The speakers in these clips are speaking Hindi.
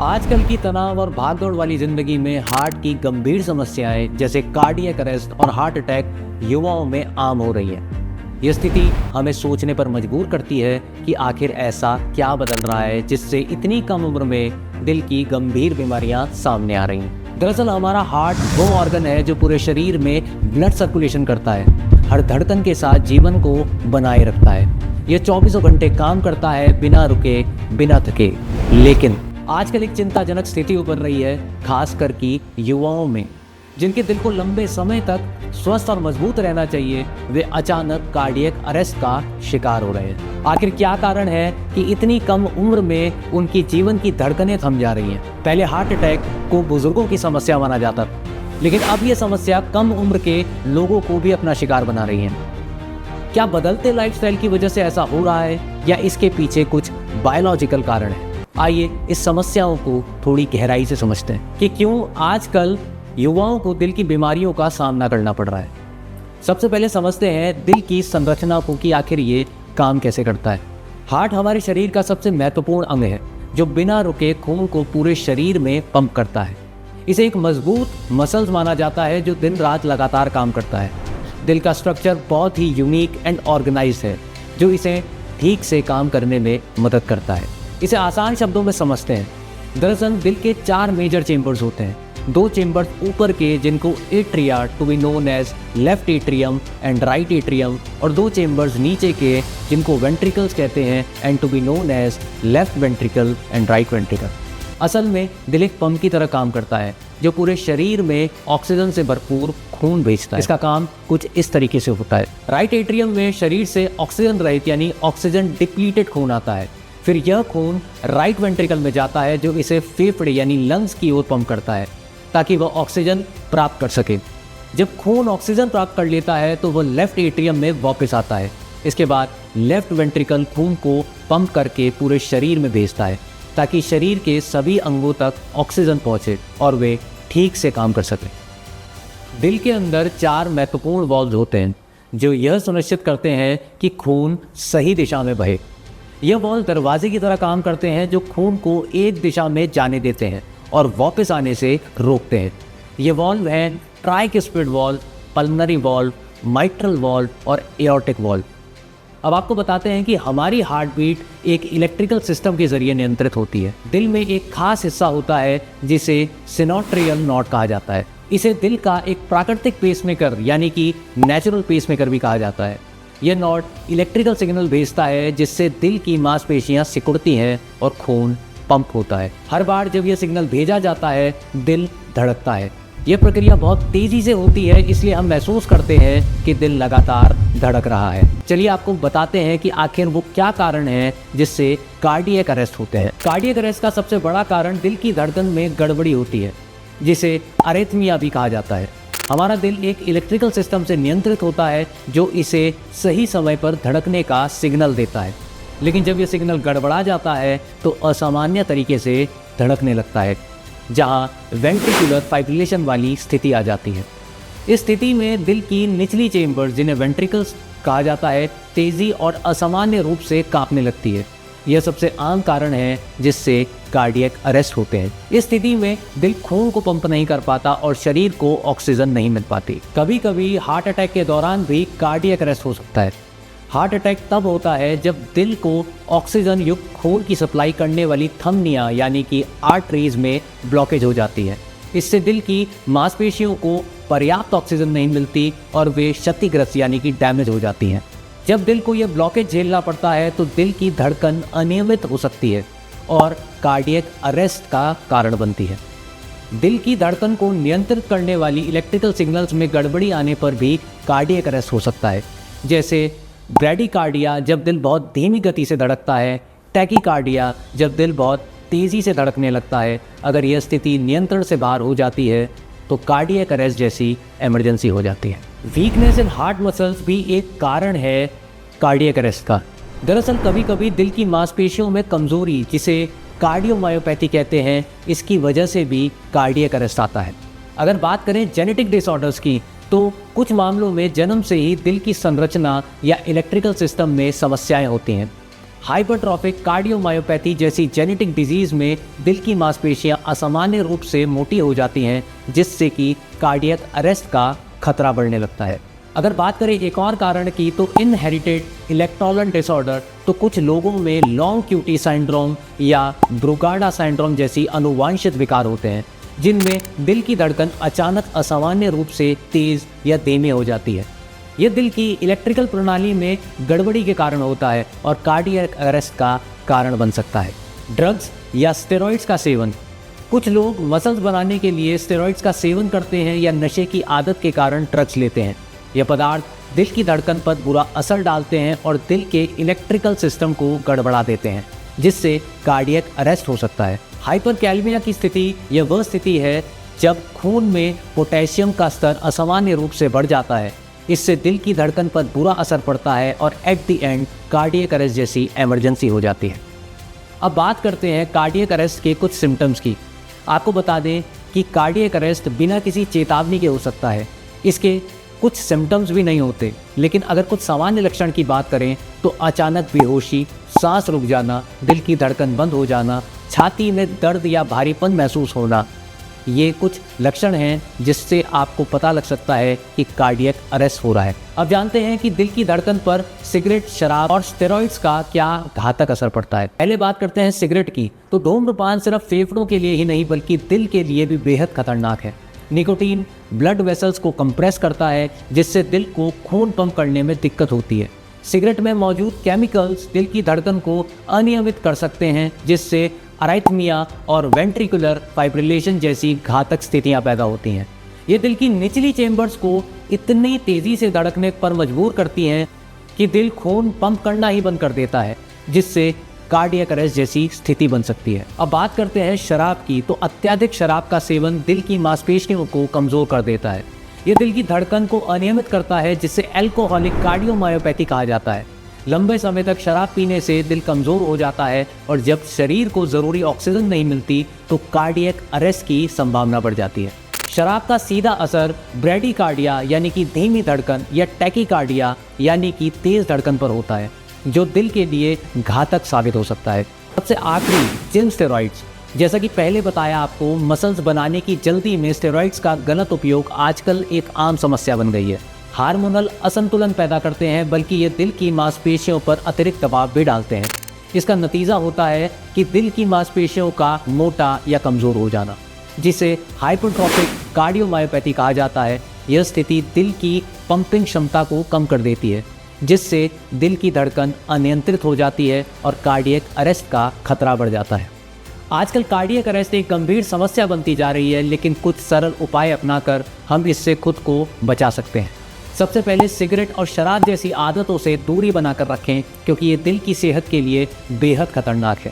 आजकल की तनाव और भागदौड़ वाली जिंदगी में हार्ट की गंभीर समस्याएं जैसे कार्डियक अरेस्ट और हार्ट अटैक युवाओं में आम हो रही है। यह स्थिति हमें सोचने पर मजबूर करती है कि आखिर ऐसा क्या बदल रहा है जिससे इतनी कम उम्र में दिल की गंभीर बीमारियां सामने आ रही हैं। दरअसल हमारा हार्ट वो ऑर्गन है जो पूरे शरीर में ब्लड सर्कुलेशन करता है, हर धड़कन के साथ जीवन को बनाए रखता है। यह 24 घंटे काम करता है बिना रुके, बिना थके। लेकिन आजकल एक चिंताजनक स्थिति उभर रही है, खासकर कि युवाओं में, जिनके दिल को लंबे समय तक स्वस्थ और मजबूत रहना चाहिए, वे अचानक कार्डियक अरेस्ट का शिकार हो रहे हैं। आखिर क्या कारण है कि इतनी कम उम्र में उनकी जीवन की धड़कनें थम जा रही हैं? पहले हार्ट अटैक को बुजुर्गों की समस्या माना जाता था, लेकिन अब यह समस्या कम उम्र के लोगों को भी अपना शिकार बना रही है। क्या बदलते लाइफस्टाइल की वजह से ऐसा हो रहा है या इसके पीछे कुछ बायोलॉजिकल कारण है? आइए इस समस्याओं को थोड़ी गहराई से समझते हैं कि क्यों आजकल युवाओं को दिल की बीमारियों का सामना करना पड़ रहा है। सबसे पहले समझते हैं दिल की संरचना को कि आखिर ये काम कैसे करता है। हार्ट हमारे शरीर का सबसे महत्वपूर्ण अंग है जो बिना रुके खून को पूरे शरीर में पंप करता है। इसे एक मजबूत मसल्स माना जाता है जो दिन रात लगातार काम करता है। दिल का स्ट्रक्चर बहुत ही यूनिक एंड ऑर्गेनाइज्ड है जो इसे ठीक से काम करने में मदद करता है। इसे आसान शब्दों में समझते हैं। दरअसल दिल के 4 मेजर चेंबर्स होते हैं। 2 चेंबर्स ऊपर के जिनको atria to be known as left atrium and right atrium, और 2 चेंबर्स नीचे के जिनको वेंट्रिकल्स कहते हैं and to be known as left ventricle and right ventricle. असल में दिल एक पंप की तरह काम करता है जो पूरे शरीर में ऑक्सीजन से भरपूर खून भेजता है। इसका काम कुछ इस तरीके से होता है। राइट एट्रियम में शरीर से ऑक्सीजन रहित यानी ऑक्सीजन डिप्लीटेड खून आता है। फिर यह खून राइट वेंट्रिकल में जाता है जो इसे फेफड़े यानी लंग्स की ओर पंप करता है ताकि वह ऑक्सीजन प्राप्त कर सके। जब खून ऑक्सीजन प्राप्त कर लेता है तो वह लेफ्ट एट्रियम में वापस आता है। इसके बाद लेफ्ट वेंट्रिकल खून को पंप करके पूरे शरीर में भेजता है ताकि शरीर के सभी अंगों तक ऑक्सीजन पहुंचे और वे ठीक से काम कर सकें। दिल के अंदर 4 महत्वपूर्ण वाल्व होते हैं जो यह सुनिश्चित करते हैं कि खून सही दिशा में बहे। यह वाल्व दरवाजे की तरह काम करते हैं जो खून को एक दिशा में जाने देते हैं और वापस आने से रोकते हैं। ये वाल्व हैं tricuspid valve, pulmonary valve, mitral valve और एओर्टिक वाल्व। अब आपको बताते हैं कि हमारी हार्ट बीट एक इलेक्ट्रिकल सिस्टम के जरिए नियंत्रित होती है। दिल में एक खास हिस्सा होता है जिसे सिनोट्रियल नॉड कहा जाता है। इसे दिल का एक प्राकृतिक पेसमेकर यानी कि नेचुरल पेसमेकर भी कहा जाता है। यह नॉड इलेक्ट्रिकल सिग्नल भेजता है जिससे दिल की मांसपेशियां सिकुड़ती हैं और खून पंप होता है। हर बार जब यह सिग्नल भेजा जाता है दिल धड़कता है। यह प्रक्रिया बहुत तेजी से होती है, इसलिए हम महसूस करते हैं कि दिल लगातार धड़क रहा है। चलिए आपको बताते हैं कि आखिर वो क्या कारण है जिससे कार्डियक अरेस्ट होते हैं। कार्डियक अरेस्ट का सबसे बड़ा कारण दिल की धड़कन में गड़बड़ी होती है जिसे अरिथमिया भी कहा जाता है। हमारा दिल एक इलेक्ट्रिकल सिस्टम से नियंत्रित होता है जो इसे सही समय पर धड़कने का सिग्नल देता है, लेकिन जब यह सिग्नल गड़बड़ा जाता है तो असामान्य तरीके से धड़कने लगता है, जहां वेंट्रिकुलर फाइब्रिलेशन वाली स्थिति आ जाती है। इस स्थिति में दिल की निचली चेंबर जिन्हें वेंट्रिकल्स कहा जाता है तेजी और असामान्य रूप से कांपने लगती है। यह सबसे आम कारण है जिससे कार्डियक अरेस्ट होते हैं। इस स्थिति में दिल खून को पंप नहीं कर पाता और शरीर को ऑक्सीजन नहीं मिल पाती। कभी कभी हार्ट अटैक के दौरान भी कार्डियक अरेस्ट हो सकता है। हार्ट अटैक तब होता है जब दिल को ऑक्सीजन युक्त खून की सप्लाई करने वाली धमनियां यानी कि आर्टरीज में ब्लॉकेज हो जाती है। इससे दिल की मांसपेशियों को पर्याप्त ऑक्सीजन नहीं मिलती और वे क्षतिग्रस्त यानी कि डैमेज हो जाती हैं। जब दिल को यह ब्लॉकेज झेलना पड़ता है तो दिल की धड़कन अनियमित हो सकती है और कार्डियक अरेस्ट का कारण बनती है। दिल की धड़कन को नियंत्रित करने वाली इलेक्ट्रिकल सिग्नल्स में गड़बड़ी आने पर भी कार्डियक अरेस्ट हो सकता है, जैसे ब्रैडीकार्डिया जब दिल बहुत धीमी गति से धड़कता है, टैकीकार्डिया जब दिल बहुत तेज़ी से धड़कने लगता है। अगर यह स्थिति नियंत्रण से बाहर हो जाती है तो कार्डियक अरेस्ट जैसी इमरजेंसी हो जाती है। वीकनेस इन हार्ट मसल्स भी एक कारण है कार्डियक अरेस्ट का। दरअसल कभी कभी दिल की मांसपेशियों में कमज़ोरी, जिसे कार्डियोमायोपैथी कहते हैं, इसकी वजह से भी कार्डियक अरेस्ट आता है। अगर बात करें जेनेटिक डिसऑर्डर्स की तो कुछ मामलों में जन्म से ही दिल की संरचना या इलेक्ट्रिकल सिस्टम में समस्याएं होती हैं। हाइपरट्रॉफिक कार्डियोमायोपैथी जैसी जेनेटिक डिजीज़ में दिल की मांसपेशियां असामान्य रूप से मोटी हो जाती हैं, जिससे कि कार्डियक अरेस्ट का खतरा बढ़ने लगता है। अगर बात करें एक और कारण की, तो इनहेरिटेड इलेक्ट्रॉलन डिसऑर्डर, तो कुछ लोगों में लॉन्ग क्यूटी सिंड्रोम या ब्रुगाडा सिंड्रोम जैसी अनुवांशिक विकार होते हैं, जिनमें दिल की धड़कन अचानक असामान्य रूप से तेज़ या धीमी हो जाती है। यह दिल की इलेक्ट्रिकल प्रणाली में गड़बड़ी के कारण होता है और कार्डियक अरेस्ट का कारण बन सकता है। ड्रग्स या स्टेरॉइड्स का सेवन, कुछ लोग मसल्स बनाने के लिए स्टेरॉइड्स का सेवन करते हैं या नशे की आदत के कारण ड्रग्स लेते हैं। यह पदार्थ दिल की धड़कन पर बुरा असर डालते हैं और दिल के इलेक्ट्रिकल सिस्टम को गड़बड़ा देते हैं, जिससे कार्डियक अरेस्ट हो सकता है। हाइपरकैलमिया की स्थिति यह वह स्थिति है जब खून में पोटेशियम का स्तर असामान्य रूप से बढ़ जाता है। इससे दिल की धड़कन पर बुरा असर पड़ता है और at the end cardiac arrest जैसी इमरजेंसी हो जाती है। अब बात करते हैं कार्डियक अरेस्ट के कुछ सिम्टम्स की। आपको बता दें कि कार्डियक अरेस्ट बिना किसी चेतावनी के हो सकता है। इसके कुछ सिम्टम्स भी नहीं होते, लेकिन अगर कुछ सामान्य लक्षण की बात करें तो अचानक बेहोशी, सांस रुक जाना, दिल की धड़कन बंद हो जाना, छाती में दर्द या भारीपन महसूस होना, ये कुछ लक्षण हैं जिससे आपको पता लग सकता है कि कार्डियक अरेस्ट हो रहा है। अब जानते हैं कि दिल की धड़कन पर सिगरेट, शराब और स्टेरॉइड्स का क्या घातक असर पड़ता है। पहले बात करते हैं सिगरेट की। तो धूम्रपान सिर्फ फेफड़ों के लिए ही नहीं बल्कि दिल के लिए भी बेहद खतरनाक है। निकोटीन ब्लड वेसल्स को कंप्रेस करता है, जिससे दिल को खून पंप करने में दिक्कत होती है। सिगरेट में मौजूद केमिकल्स दिल की धड़कन को अनियमित कर सकते हैं, जिससे अराइथमिया और वेंट्रिकुलर फाइब्रिलेशन जैसी घातक स्थितियां पैदा होती हैं। ये दिल की निचली चेंबर्स को इतनी तेज़ी से धड़कने पर मजबूर करती हैं कि दिल खून पंप करना ही बंद कर देता है, जिससे कार्डियक अरेस्ट जैसी स्थिति बन सकती है। अब बात करते हैं शराब की। तो अत्यधिक शराब का सेवन दिल की मांसपेशियों को कमज़ोर कर देता है। ये दिल की धड़कन को अनियमित करता है, जिससे एल्कोहलिक कार्डियोमायोपैथी कहा जाता है। लंबे समय तक शराब पीने से दिल कमज़ोर हो जाता है और जब शरीर को ज़रूरी ऑक्सीजन नहीं मिलती तो कार्डियक अरेस्ट की संभावना बढ़ जाती है। शराब का सीधा असर ब्रैडीकार्डिया यानी कि धीमी धड़कन या टैकीकार्डिया यानी कि तेज़ धड़कन पर होता है, जो दिल के लिए घातक साबित हो सकता है। सबसे आखिरी, जिम स्टेरॉइड्स। जैसा कि पहले बताया आपको, मसल्स बनाने की जल्दी में स्टेरॉइड्स का गलत उपयोग आजकल एक आम समस्या बन गई है। हार्मोनल असंतुलन पैदा करते हैं, बल्कि ये दिल की मांसपेशियों पर अतिरिक्त दबाव भी डालते हैं। इसका नतीजा होता है कि दिल की मांसपेशियों का मोटा या कमज़ोर हो जाना, जिसे हाइपरट्रॉफिक कार्डियोमायोपैथी कहा जाता है। यह स्थिति दिल की पंपिंग क्षमता को कम कर देती है, जिससे दिल की धड़कन अनियंत्रित हो जाती है और कार्डियक अरेस्ट का खतरा बढ़ जाता है। आजकल कार्डियक अरेस्ट एक गंभीर समस्या बनती जा रही है, लेकिन कुछ सरल उपाय अपनाकर हम इससे खुद को बचा सकते हैं। सबसे पहले सिगरेट और शराब जैसी आदतों से दूरी बनाकर रखें, क्योंकि ये दिल की सेहत के लिए बेहद खतरनाक है।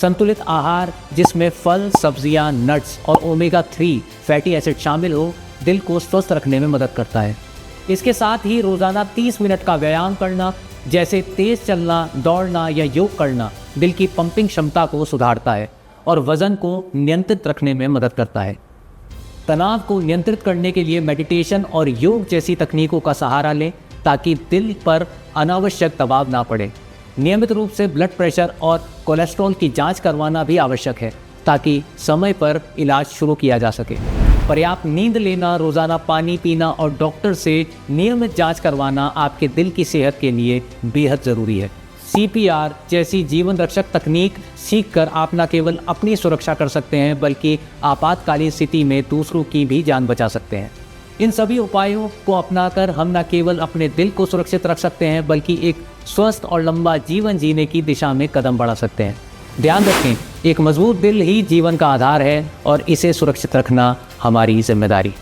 संतुलित आहार जिसमें फल, सब्जियां, नट्स और ओमेगा 3 फैटी एसिड शामिल हो, दिल को स्वस्थ रखने में मदद करता है। इसके साथ ही रोज़ाना 30 मिनट का व्यायाम करना, जैसे तेज़ चलना, दौड़ना या योग करना, दिल की पंपिंग क्षमता को सुधारता है और वज़न को नियंत्रित रखने में मदद करता है। तनाव को नियंत्रित करने के लिए मेडिटेशन और योग जैसी तकनीकों का सहारा लें, ताकि दिल पर अनावश्यक दबाव ना पड़े। नियमित रूप से ब्लड प्रेशर और कोलेस्ट्रॉल की जांच करवाना भी आवश्यक है, ताकि समय पर इलाज शुरू किया जा सके। पर्याप्त नींद लेना, रोज़ाना पानी पीना और डॉक्टर से नियमित जांच करवाना आपके दिल की सेहत के लिए बेहद ज़रूरी है। CPR जैसी जीवन रक्षक तकनीक सीखकर आप न केवल अपनी सुरक्षा कर सकते हैं, बल्कि आपातकालीन स्थिति में दूसरों की भी जान बचा सकते हैं। इन सभी उपायों को अपनाकर हम न केवल अपने दिल को सुरक्षित रख सकते हैं, बल्कि एक स्वस्थ और लंबा जीवन जीने की दिशा में कदम बढ़ा सकते हैं। ध्यान रखें, एक मजबूत दिल ही जीवन का आधार है और इसे सुरक्षित रखना हमारी जिम्मेदारी।